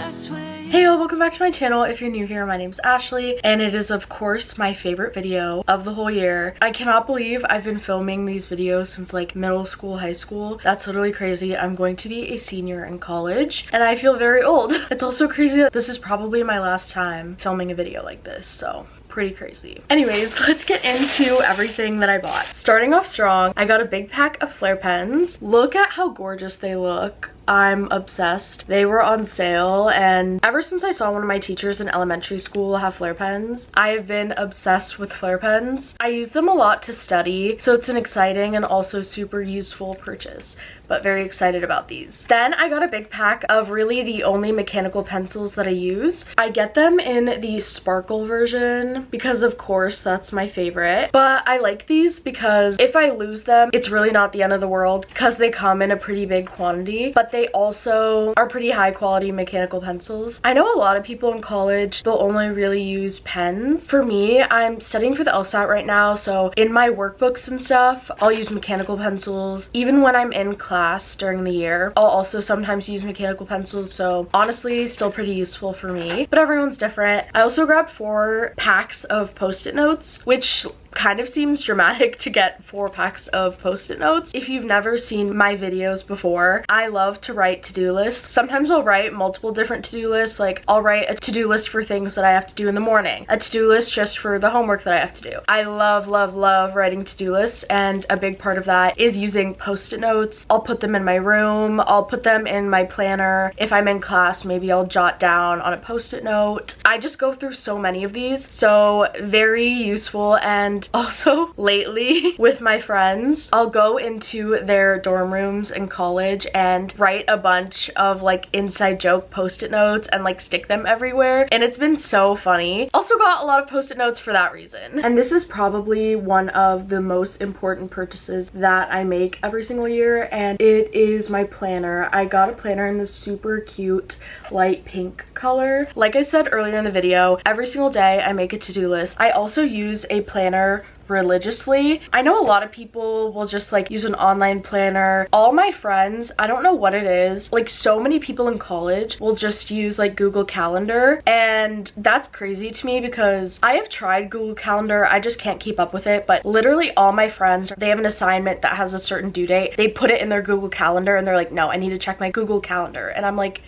Hey y'all, welcome back to my channel. If you're new here, my name's Ashley, and it is of course my favorite video of the whole year. I cannot believe I've been filming these videos since like middle school, high school. That's literally crazy. I'm going to be a senior in college, and I feel very old. It's also crazy that this is probably my last time filming a video like this, so pretty crazy. Anyways, let's get into everything that I bought. Starting off strong, I got a big pack of flare pens. Look at how gorgeous they look. I'm obsessed. They were on sale, and ever since I saw one of my teachers in elementary school have flare pens, I have been obsessed with flare pens. I use them a lot to study, so it's an exciting and also super useful purchase, but very excited about these. Then I got a big pack of really the only mechanical pencils that I use. I get them in the sparkle version because of course that's my favorite, but I like these because if I lose them, it's really not the end of the world because they come in a pretty big quantity, but they also are pretty high quality mechanical pencils. I know a lot of people in college, they'll only really use pens. For me, I'm studying for the LSAT right now, so in my workbooks and stuff, I'll use mechanical pencils. Even when I'm in class during the year, I'll also sometimes use mechanical pencils, so honestly, still pretty useful for me, but everyone's different. I also grabbed 4 packs of post-it notes, which kind of seems dramatic to get 4 packs of post-it notes. If you've never seen my videos before, I love to write to-do lists. Sometimes I'll write multiple different to-do lists, like I'll write a to-do list for things that I have to do in the morning, a to-do list just for the homework that I have to do. I love writing to-do lists, and a big part of that is using post-it notes. I'll put them in my room, I'll put them in my planner. If I'm in class, maybe I'll jot down on a post-it note. I just go through so many of these, so very useful. And also lately with my friends, I'll go into their dorm rooms in college and write a bunch of like inside joke post-it notes and like stick them everywhere, and it's been so funny. Also got a lot of post-it notes for that reason. And this is probably one of the most important purchases that I make every single year, and it is my planner. I got a planner in this super cute light pink color. Like I said earlier in the video, every single day I make a to-do list. I also use a planner religiously. I know a lot of people will just like use an online planner. All my friends, I don't know what it is, like so many people in college will just use like Google Calendar, and that's crazy to me because I have tried Google Calendar, I just can't keep up with it. But literally all my friends, they have an assignment that has a certain due date, they put it in their Google Calendar and they're like, no, I need to check my Google Calendar, and I'm like,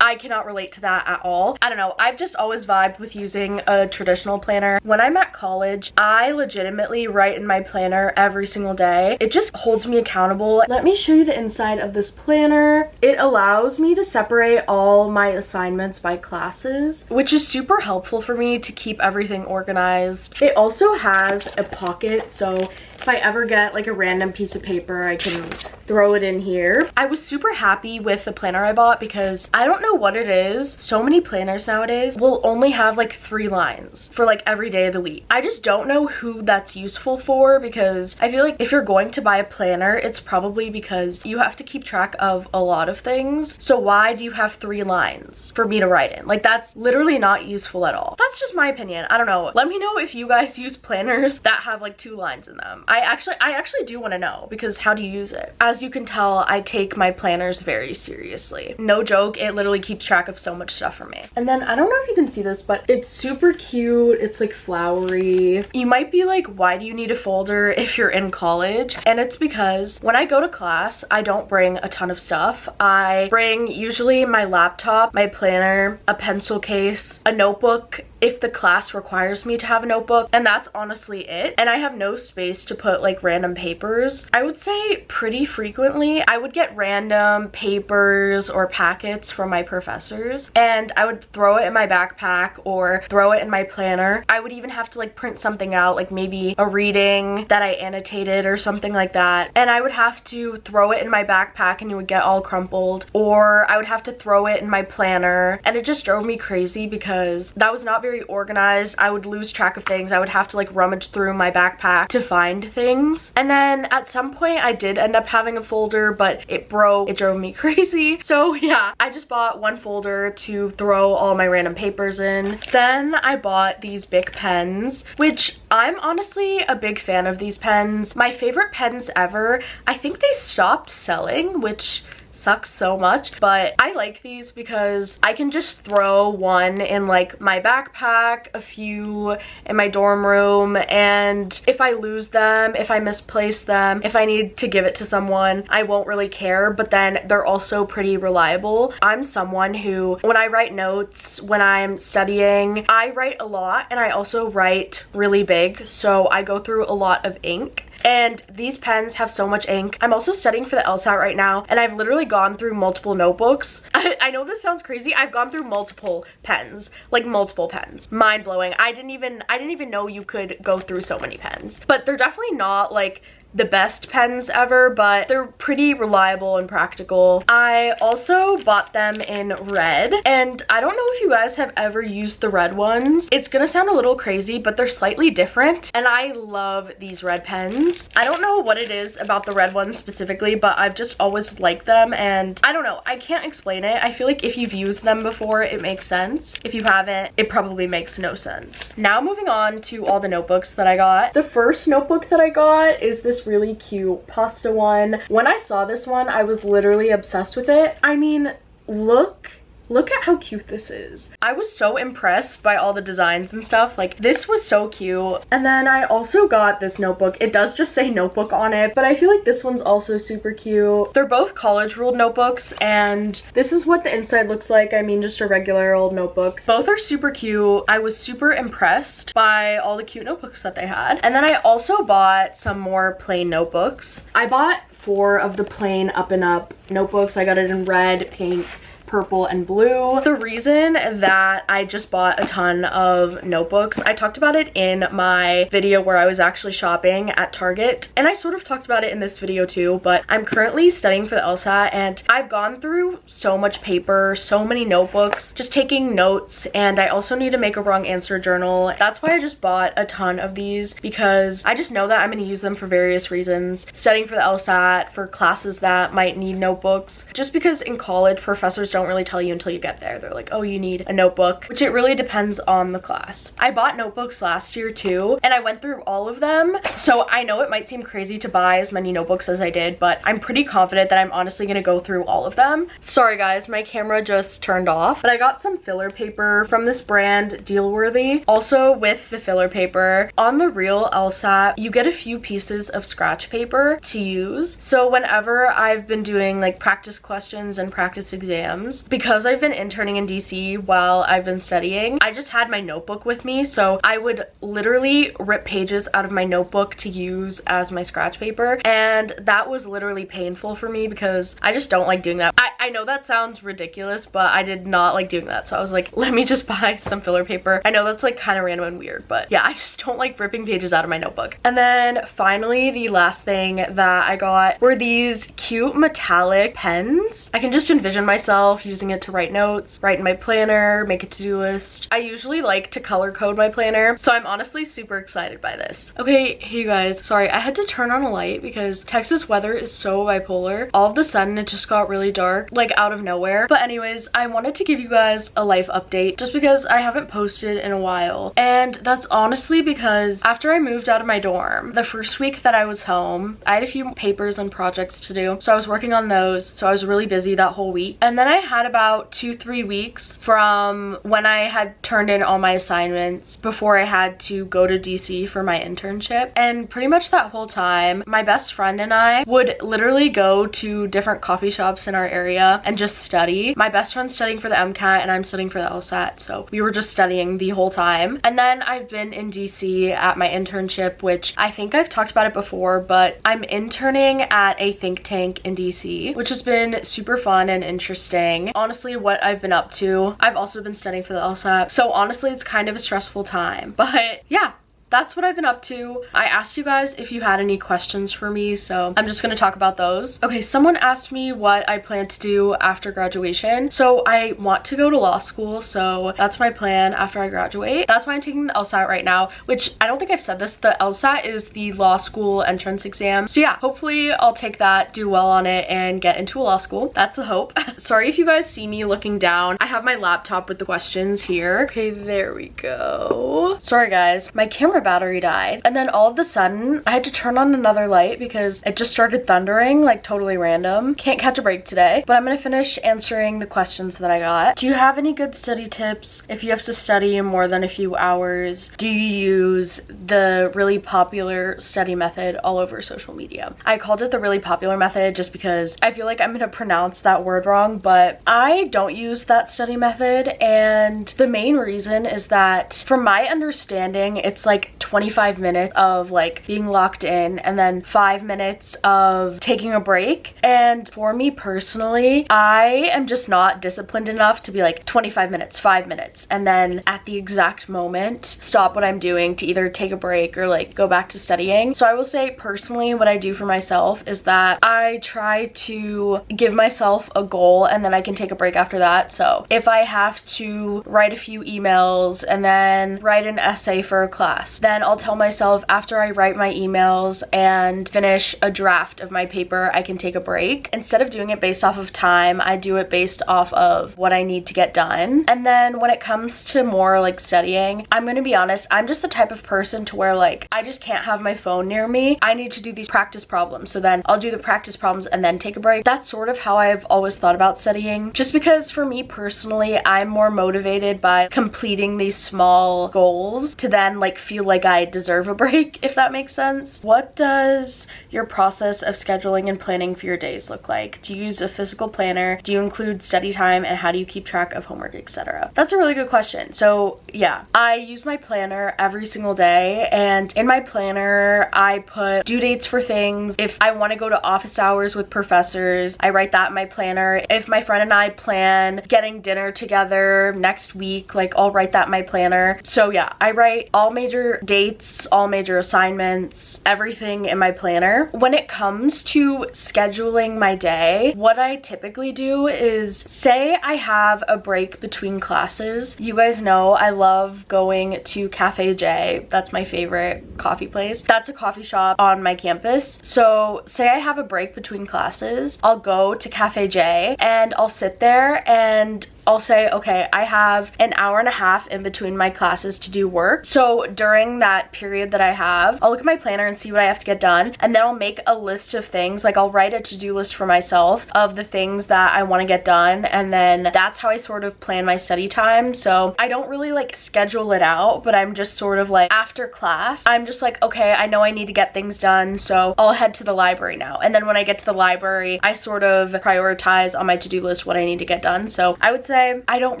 I cannot relate to that at all. I don't know, I've just always vibed with using a traditional planner. When I'm at college, I legitimately write in my planner every single day. It just holds me accountable. Let me show you the inside of this planner. It allows me to separate all my assignments by classes, which is super helpful for me to keep everything organized. It also has a pocket, so if I ever get like a random piece of paper, I can throw it in here. I was super happy with the planner I bought because I don't know what it is. So many planners nowadays will only have like 3 lines for like every day of the week. I just don't know who that's useful for, because I feel like if you're going to buy a planner, it's probably because you have to keep track of a lot of things. So why do you have 3 lines for me to write in? Like, that's literally not useful at all. That's just my opinion. I don't know. Let me know if you guys use planners that have like 2 lines in them. I actually do want to know, because how do you use it? As you can tell, I take my planners very seriously. No joke, it literally keeps track of so much stuff for me. And then I don't know if you can see this, but it's super cute. It's like flowery. You might be like, why do you need a folder if you're in college? And it's because when I go to class, I don't bring a ton of stuff. I bring usually my laptop, my planner, a pencil case, a notebook if the class requires me to have a notebook, and that's honestly it. And I have no space to put like random papers. I would say pretty frequently I would get random papers or packets from my professors, and I would throw it in my backpack or throw it in my planner. I would even have to like print something out, like maybe a reading that I annotated or something like that, and I would have to throw it in my backpack and it would get all crumpled, or I would have to throw it in my planner, and it just drove me crazy because that was not very organized. I would lose track of things. I would have to like rummage through my backpack to find things. And then at some point I did end up having a folder, but it broke. It drove me crazy. So yeah, I just bought 1 folder to throw all my random papers in. Then I bought these Bic pens, which I'm honestly a big fan of these pens. My favorite pens ever. I think they stopped selling, which sucks so much, but I like these because I can just throw one in like my backpack, a few in my dorm room, and if I lose them, if I misplace them, if I need to give it to someone, I won't really care. But then they're also pretty reliable. I'm someone who, when I write notes, when I'm studying, I write a lot and I also write really big, so I go through a lot of ink. And these pens have so much ink. I'm also studying for the LSAT right now, and I've literally gone through multiple notebooks. I know this sounds crazy. I've gone through multiple pens, like multiple pens. Mind blowing. I didn't even know you could go through so many pens. But they're definitely not like the best pens ever, but they're pretty reliable and practical. I also bought them in red, and I don't know if you guys have ever used the red ones. It's gonna sound a little crazy, but they're slightly different, and I love these red pens. I don't know what it is about the red ones specifically, but I've just always liked them, and I don't know, I can't explain it. I feel like if you've used them before, it makes sense. If you haven't, it probably makes no sense. Now moving on to all the notebooks that I got. The first notebook that I got is this really cute pasta one. When I saw this one, I was literally obsessed with it. I mean, look at how cute this is. I was so impressed by all the designs and stuff. Like, this was so cute. And then I also got this notebook. It does just say notebook on it, but I feel like this one's also super cute. They're both college ruled notebooks, and this is what the inside looks like. I mean, just a regular old notebook. Both are super cute. I was super impressed by all the cute notebooks that they had. And then I also bought some more plain notebooks. I bought 4 of the plain Up and Up notebooks. I got it in red, pink, purple, and blue. The reason that I just bought a ton of notebooks, I talked about it in my video where I was actually shopping at Target, and I sort of talked about it in this video too, but I'm currently studying for the LSAT, and I've gone through so much paper, so many notebooks, just taking notes, and I also need to make a wrong answer journal. That's why I just bought a ton of these, because I just know that I'm going to use them for various reasons. Studying for the LSAT, for classes that might need notebooks, just because in college professors don't really tell you until you get there. They're like, oh, you need a notebook, which it really depends on the class. I bought notebooks last year too, and I went through all of them, so I know it might seem crazy to buy as many notebooks as I did, but I'm pretty confident that I'm honestly gonna go through all of them. Sorry guys, my camera just turned off, but I got some filler paper from this brand, Dealworthy. Also with the filler paper, on the real LSAT, you get a few pieces of scratch paper to use. So whenever I've been doing like practice questions and practice exams, because I've been interning in DC while I've been studying, I just had my notebook with me, so I would literally rip pages out of my notebook to use as my scratch paper, and that was literally painful for me because I just don't like doing that. I know that sounds ridiculous, but I did not like doing that, so I was like, let me just buy some filler paper. I know that's like kind of random and weird, but yeah, I just don't like ripping pages out of my notebook. And then finally, the last thing that I got were these cute metallic pens. I can just envision myself using it to write notes, write in my planner, make a to-do list. I usually like to color code my planner, so I'm honestly super excited by this. Okay, hey guys, sorry, I had to turn on a light because Texas weather is so bipolar. All of a sudden, it just got really dark, like out of nowhere. But anyways, I wanted to give you guys a life update just because I haven't posted in a while. And that's honestly because after I moved out of my dorm, the first week that I was home, I had a few papers and projects to do. So I was working on those. So I was really busy that whole week. And then I had about 2-3 weeks from when I had turned in all my assignments before I had to go to DC for my internship. And pretty much that whole time, my best friend and I would literally go to different coffee shops in our area and just study. My best friend's studying for the MCAT and I'm studying for the LSAT, so we were just studying the whole time. And then I've been in DC at my internship, which I think I've talked about it before, but I'm interning at a think tank in DC, which has been super fun and interesting. Honestly, what I've been up to, I've also been studying for the LSAT, so honestly it's kind of a stressful time, but yeah, that's what I've been up to. I asked you guys if you had any questions for me, so I'm just gonna talk about those. Okay, someone asked me what I plan to do after graduation. So I want to go to law school, so that's my plan after I graduate. That's why I'm taking the LSAT right now, which I don't think I've said this. The LSAT is the law school entrance exam. So yeah, hopefully I'll take that, do well on it, and get into a law school. That's the hope. Sorry if you guys see me looking down. I have my laptop with the questions here. Okay, there we go. Sorry guys, my camera camera battery died. And then all of a sudden, I had to turn on another light because it just started thundering, like totally random. Can't catch a break today, but I'm gonna finish answering the questions that I got. Do you have any good study tips if you have to study more than a few hours? Do you use the really popular study method all over social media? I called it the really popular method just because I feel like I'm gonna pronounce that word wrong, but I don't use that study method, and the main reason is that from my understanding, it's like 25 minutes of like being locked in and then 5 minutes of taking a break. And for me personally, I am just not disciplined enough to be like 25 minutes, 5 minutes, and then at the exact moment stop what I'm doing to either take a break or like go back to studying. So I will say personally, what I do for myself is that I try to give myself a goal and then I can take a break after that. So if I have to write a few emails and then write an essay for a class, then I'll tell myself after I write my emails and finish a draft of my paper, I can take a break. Instead of doing it based off of time, I do it based off of what I need to get done. And then when it comes to more like studying, I'm gonna be honest, I'm just the type of person to where like I just can't have my phone near me. I need to do these practice problems, so then I'll do the practice problems and then take a break. That's sort of how I've always thought about studying, just because for me personally, I'm more motivated by completing these small goals to then like feel like I deserve a break, if that makes sense. What does your process of scheduling and planning for your days look like? Do you use a physical planner? Do you include study time? And how do you keep track of homework, etc.? That's a really good question. So yeah, I use my planner every single day, and in my planner I put due dates for things. If I want to go to office hours with professors, I write that in my planner. If my friend and I plan getting dinner together next week, like I'll write that in my planner. So yeah, I write all major dates, all major assignments, everything in my planner. When it comes to scheduling my day, what I typically do is, say I have a break between classes. You guys know I love going to Cafe J. That's my favorite coffee place. That's a coffee shop on my campus. So say I have a break between classes, I'll go to Cafe J and I'll sit there and I'll say, okay, I have an hour and a half in between my classes to do work. So during that period that I have, I'll look at my planner and see what I have to get done, and then I'll make a list of things. Like I'll write a to-do list for myself of the things that I want to get done, and then that's how I sort of plan my study time. So I don't really like schedule it out, but I'm just sort of like after class, I'm just like, okay, I know I need to get things done, so I'll head to the library now. And then when I get to the library, I sort of prioritize on my to-do list what I need to get done. So I would say I don't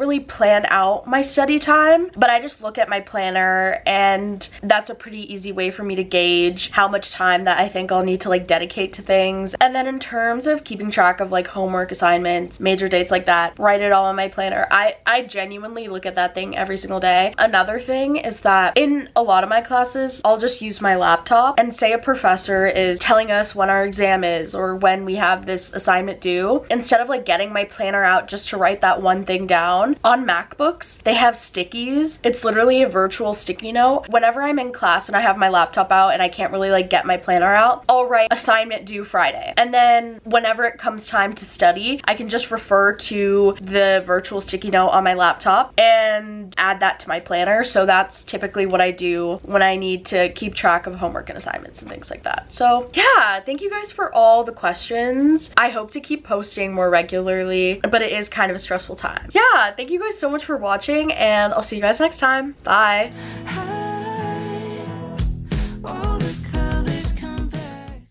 really plan out my study time, but I just look at my planner, and that's a pretty easy way for me to gauge how much time that I think I'll need to like dedicate to things. And then in terms of keeping track of like homework assignments, major dates like that, write it all in my planner. I genuinely look at that thing every single day. Another thing is that in a lot of my classes, I'll just use my laptop, and say a professor is telling us when our exam is or when we have this assignment due, instead of like getting my planner out just to write that one thing down, on MacBooks they have stickies. It's literally a virtual sticky note. Whenever I'm in class and I have my laptop out and I can't really like get my planner out, I'll write assignment due Friday, and then whenever it comes time to study, I can just refer to the virtual sticky note on my laptop and add that to my planner. So that's typically what I do when I need to keep track of homework and assignments and things like that. So yeah, thank you guys for all the questions. I hope to keep posting more regularly, but it is kind of a stressful time. Yeah, thank you guys so much for watching, and I'll see you guys next time. Bye.